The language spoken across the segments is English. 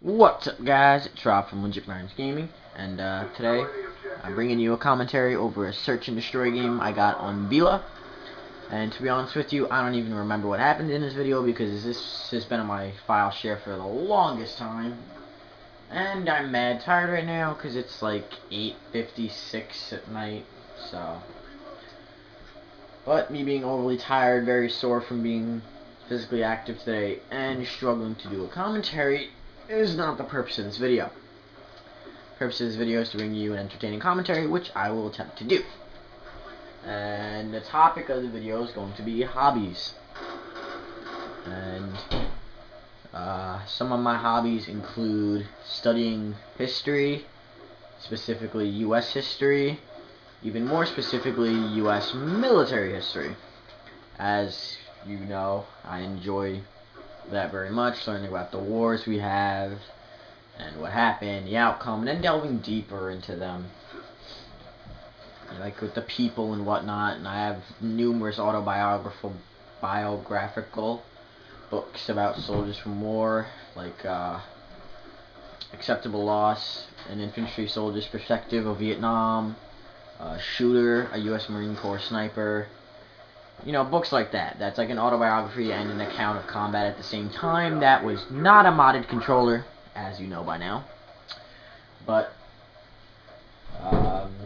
What's up, guys? It's Rob from Legit Burns Gaming, and today I'm bringing you a commentary over a search and destroy game I got on Vila. And to be honest with you, I don't even remember what happened in this video because this has been on my file share for the longest time. And I'm mad tired right now because it's like 8:56 at night. So, but me being overly tired, very sore from being physically active today, and struggling to do a commentary is not the purpose of this video. The purpose of this video is to bring you an entertaining commentary, which I will attempt to do. And the topic of the video is going to be hobbies. And some of my hobbies include studying history, specifically U.S. history, even more specifically U.S. military history. As you know, I enjoy that very much, learning about the wars we have and what happened, the outcome, and then delving deeper into them, like with the people and whatnot. And I have numerous biographical books about soldiers from war, like Acceptable Loss, An Infantry Soldier's Perspective of Vietnam, Shooter, a U.S. Marine Corps Sniper. You know, books like that. That's like an autobiography and an account of combat at the same time. That was not a modded controller, as you know by now. But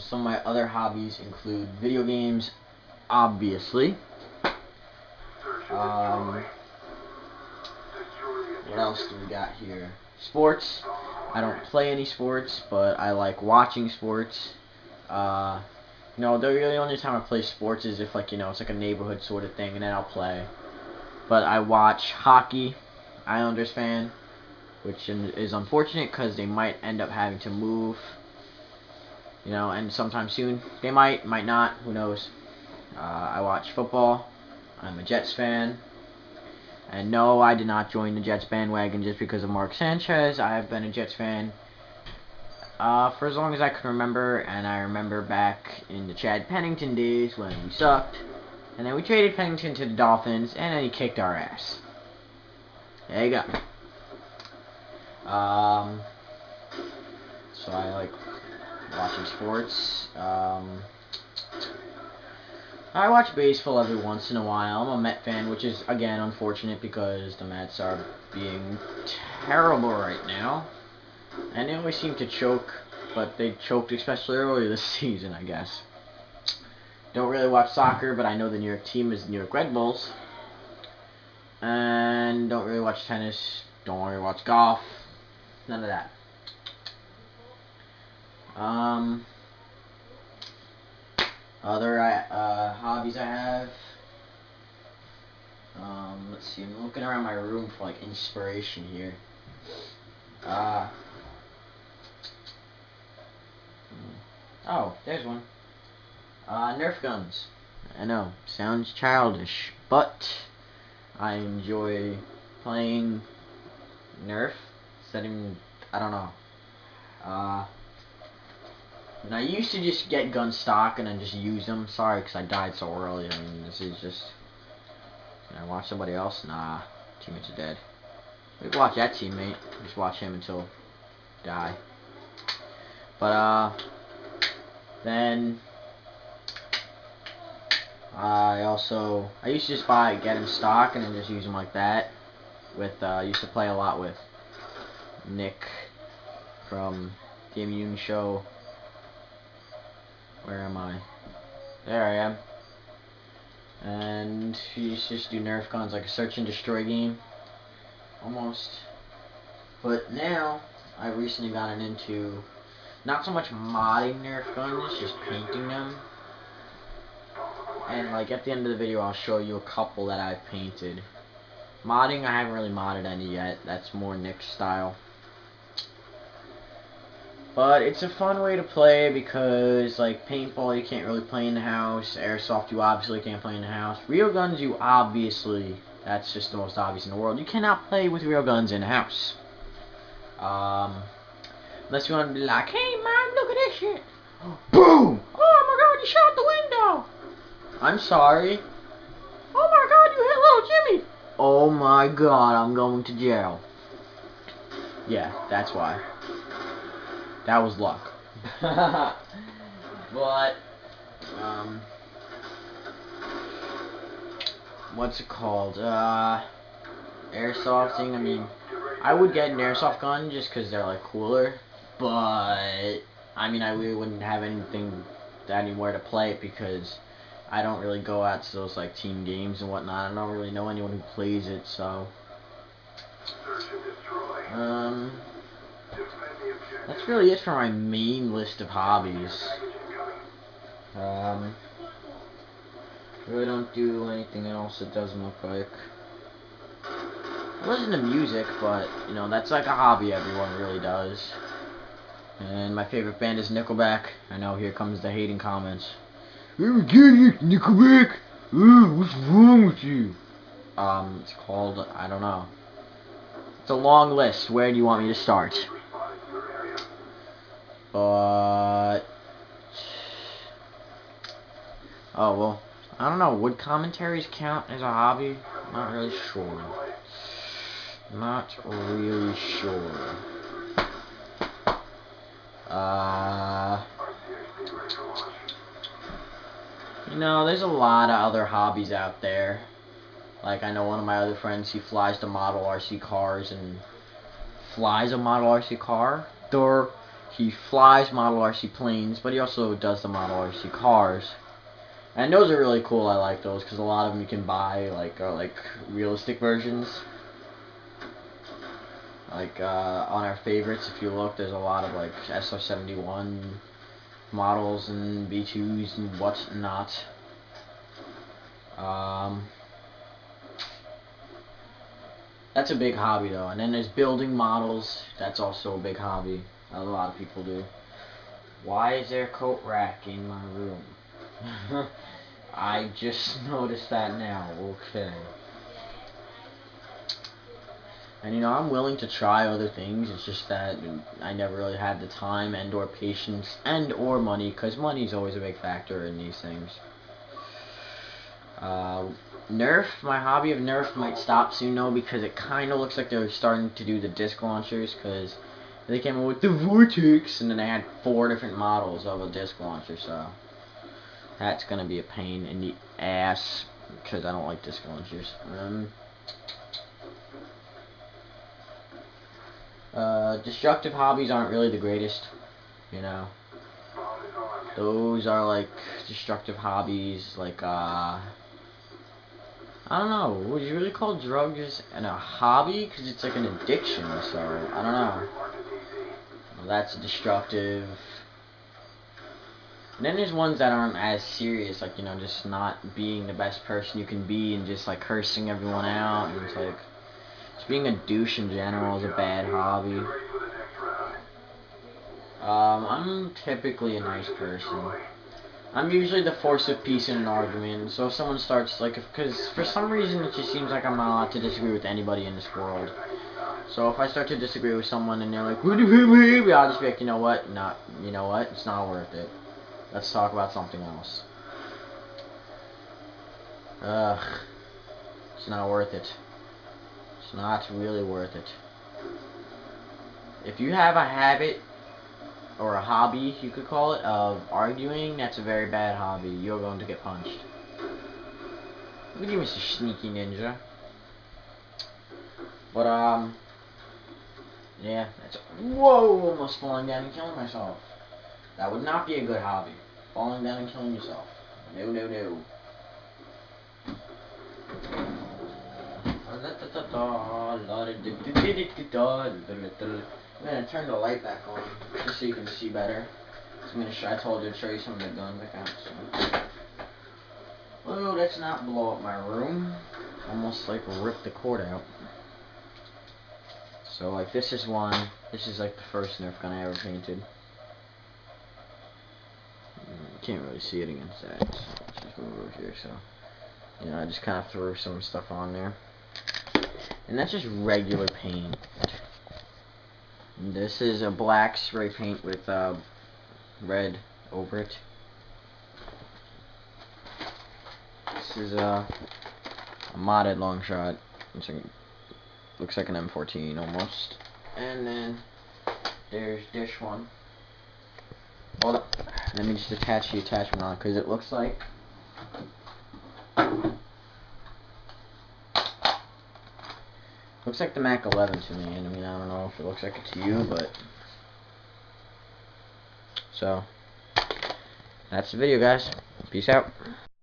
some of my other hobbies include video games, obviously. What else do we got here? Sports. I don't play any sports, but I like watching sports. No, the really only time I play sports is if, like, you know, it's like a neighborhood sort of thing, and then I'll play. But I watch hockey, Islanders fan, which is unfortunate because they might end up having to move, you know, and sometime soon. They might not, who knows. I watch football. I'm a Jets fan. And no, I did not join the Jets bandwagon just because of Mark Sanchez. I have been a Jets fan for as long as I can remember, and I remember back in the Chad Pennington days when we sucked, and then we traded Pennington to the Dolphins, and then he kicked our ass. There you go. So I like watching sports. I watch baseball every once in a while. I'm a Met fan, which is, again, unfortunate because the Mets are being terrible right now. And they always seem to choke, but they choked especially early this season, I guess. Don't really watch soccer, but I know the New York team is the New York Red Bulls. And don't really watch tennis, don't really watch golf, none of that. Other hobbies I have. Let's see, I'm looking around my room for, like, inspiration here. Oh, there's one. Nerf guns. I know, sounds childish, but I enjoy playing Nerf. Setting, I don't know. And I used to just get gun stock and then just use them. Sorry, because I died so early. I mean, this is just... Can I watch somebody else? Nah, teammates are dead. We can watch that teammate. Just watch him until die. But, then I used to just get him stock and then just use them like that. I used to play a lot with Nick from the Immune Show. Where am I? There I am. And he used to just do Nerf guns, like a search and destroy game. Almost. But now, I recently gotten into not so much modding Nerf guns, just painting them. And, like, at the end of the video, I'll show you a couple that I've painted. Modding, I haven't really modded any yet. That's more Nick's style. But it's a fun way to play because, like, paintball you can't really play in the house. Airsoft you obviously can't play in the house. Real guns you obviously, that's just the most obvious in the world. You cannot play with real guns in the house. Unless you want to be like, hey man, look at this shit. Boom! Oh my god, you shot the window! I'm sorry. Oh my god, you hit little Jimmy! Oh my god, I'm going to jail. Yeah, that's why. That was luck. But, what's it called? Airsofting, I mean, I would get an airsoft gun just because they're, like, cooler. But, I mean, I really wouldn't have anywhere to play it because I don't really go out to those, like, team games and whatnot. I don't really know anyone who plays it, so. That's really it for my main list of hobbies. Really don't do anything else, it doesn't look like. I listen to music, but, you know, that's like a hobby everyone really does. And my favorite band is Nickelback. I know, here comes the hating comments. Nickelback! What's wrong with you? It's called, I don't know. It's a long list. Where do you want me to start? But... oh, well, I don't know. Would commentaries count as a hobby? Not really sure. Not really sure. You know, there's a lot of other hobbies out there. Like, I know one of my other friends, he flies the model RC cars and flies a model RC car. He flies model RC planes, but he also does the model RC cars. And those are really cool. I like those because a lot of them you can buy, like, are like realistic versions. Like, on our favorites, if you look, there's a lot of, like, SR-71 models and B2s and whatnot. That's a big hobby, though. And then there's building models. That's also a big hobby. A lot of people do. Why is there a coat rack in my room? I just noticed that now. Okay. And, you know, I'm willing to try other things. It's just that I never really had the time and or patience and or money, because money is always a big factor in these things. Nerf, my hobby of Nerf might stop soon, though, because it kind of looks like they're starting to do the disc launchers, because they came up with the Vortex, and then they had 4 different models of a disc launcher, so that's going to be a pain in the ass, because I don't like disc launchers. Destructive hobbies aren't really the greatest, you know. Those are like destructive hobbies, like, I don't know, would you really call drugs a hobby? Because it's like an addiction, so, I don't know. Well, that's destructive. And then there's ones that aren't as serious, like, you know, just not being the best person you can be and just, like, cursing everyone out, and it's like, just being a douche in general is a bad hobby. I'm typically a nice person. I'm usually the force of peace in an argument, so if someone starts, like, because for some reason it just seems like I'm not allowed to disagree with anybody in this world. So if I start to disagree with someone and they're like, what do you I'll just be like, you know what, it's not worth it. Let's talk about something else. It's not worth it. It's not really worth it. If you have a habit, or a hobby, you could call it, of arguing, that's a very bad hobby. You're going to get punched. Look at you, Mr. Sneaky Ninja. But, yeah, that's... whoa! Almost falling down and killing myself. That would not be a good hobby. Falling down and killing yourself. No, no, no. I'm gonna turn the light back on, just so you can see better. I told you to show you some of the guns I got. So. Well, let's not blow up my room. Almost like rip the cord out. So, like, this is one. This is like the first Nerf gun I ever painted. Can't really see it against that. So let's just move over here. So, you know, I just kind of threw some stuff on there. And that's just regular paint. This is a black spray paint with red over it. This is a modded long shot. Looks like an M14 almost. And then there's dish 1. Hold up. Let me just attach the attachment on, because it looks like the Mac 11 to me, and I mean, I don't know if it looks like it to you, but so that's the video, guys. Peace out.